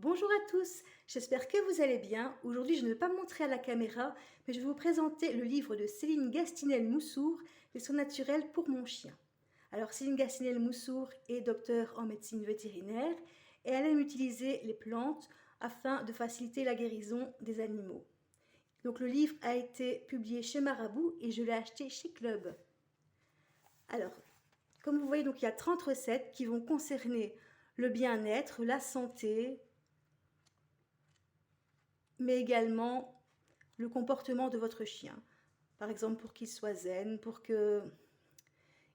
Bonjour à tous, j'espère que vous allez bien. Aujourd'hui, je ne vais pas me montrer à la caméra, mais je vais vous présenter le livre de Céline Gastinel-Moussour, Les soins naturels pour mon chien. Alors, Céline Gastinel-Moussour est docteure en médecine vétérinaire et elle aime utiliser les plantes afin de faciliter la guérison des animaux. Donc, le livre a été publié chez Marabout et je l'ai acheté chez Club. Alors, comme vous voyez, donc, il y a 30 recettes qui vont concerner le bien-être, la santé, mais également le comportement de votre chien. Par exemple, pour qu'il soit zen, pour qu'il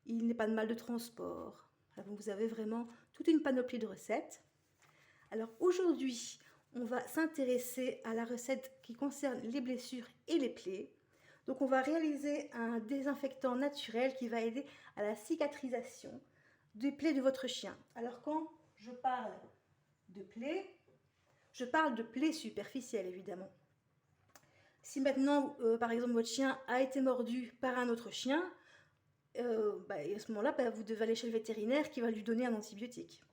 n'ait pas de mal de transport. Alors, vous avez vraiment toute une panoplie de recettes. Alors aujourd'hui, on va s'intéresser à la recette qui concerne les blessures et les plaies. Donc on va réaliser un désinfectant naturel qui va aider à la cicatrisation des plaies de votre chien. Alors quand je parle de plaies, je parle de plaies superficielles évidemment. Si maintenant, par exemple, votre chien a été mordu par un autre chien, à ce moment-là, vous devez aller chez le vétérinaire qui va lui donner un antibiotique.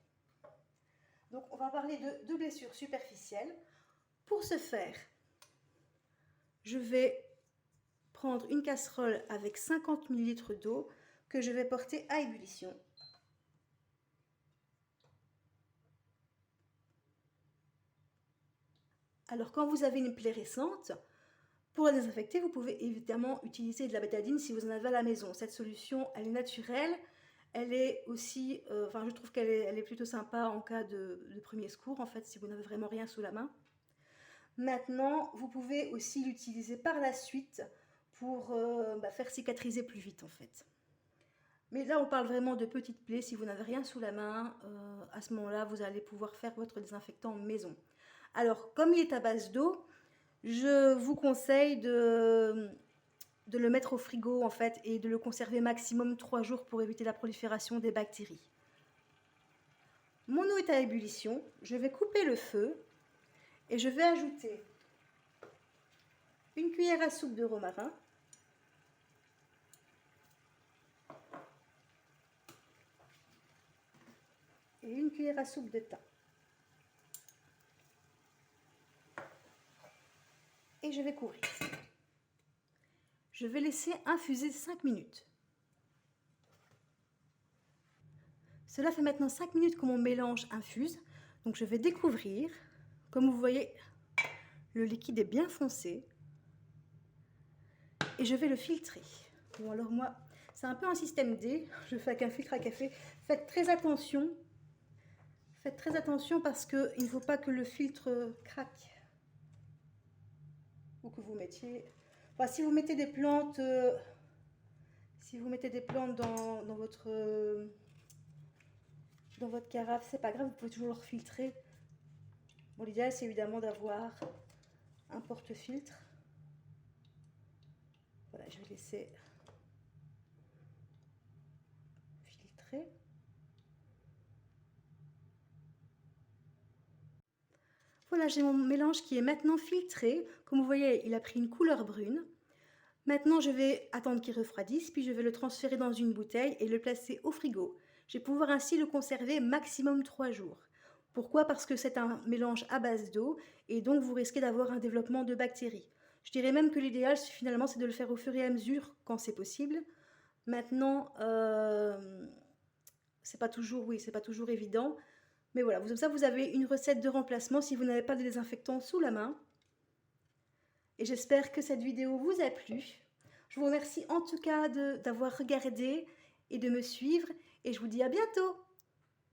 Donc, on va parler de blessures superficielles. Pour ce faire, je vais prendre une casserole avec 50 ml d'eau que je vais porter à ébullition. Alors, quand vous avez une plaie récente, pour la désinfecter, vous pouvez évidemment utiliser de la bétadine si vous en avez à la maison. Cette solution, elle est naturelle. Elle est aussi, je trouve qu'elle est plutôt sympa en cas de premier secours, en fait, si vous n'avez vraiment rien sous la main. Maintenant, vous pouvez aussi l'utiliser par la suite pour faire cicatriser plus vite, en fait. Mais là, on parle vraiment de petites plaies. Si vous n'avez rien sous la main, à ce moment-là, vous allez pouvoir faire votre désinfectant maison. Alors, comme il est à base d'eau, je vous conseille de le mettre au frigo en fait et de le conserver maximum 3 jours pour éviter la prolifération des bactéries. Mon eau est à ébullition, je vais couper le feu et je vais ajouter une cuillère à soupe de romarin, et une cuillère à soupe de thym. Et je vais couvrir. Je vais laisser infuser 5 minutes. Cela fait maintenant 5 minutes que mon mélange infuse. Donc je vais découvrir. Comme vous voyez, le liquide est bien foncé. Et je vais le filtrer. Bon alors moi, c'est un peu un système D. Je fais avec un filtre à café. Faites très attention. Faites très attention parce qu'il ne faut pas que le filtre craque. Ou que vous mettiez... Enfin, si vous mettez des plantes... dans votre carafe, c'est pas grave, vous pouvez toujours le refiltrer. Bon, l'idéal, c'est évidemment d'avoir un porte-filtre. Voilà, je vais laisser filtrer. Voilà, j'ai mon mélange qui est maintenant filtré. Comme vous voyez, il a pris une couleur brune. Maintenant, je vais attendre qu'il refroidisse, puis je vais le transférer dans une bouteille et le placer au frigo. Je vais pouvoir ainsi le conserver maximum 3 jours. Pourquoi? Parce que c'est un mélange à base d'eau et donc vous risquez d'avoir un développement de bactéries. Je dirais même que l'idéal finalement c'est de le faire au fur et à mesure quand c'est possible. Maintenant, c'est pas toujours évident. Mais voilà, comme ça vous avez une recette de remplacement si vous n'avez pas de désinfectant sous la main. Et j'espère que cette vidéo vous a plu. Je vous remercie en tout cas d'avoir regardé et de me suivre. Et je vous dis à bientôt!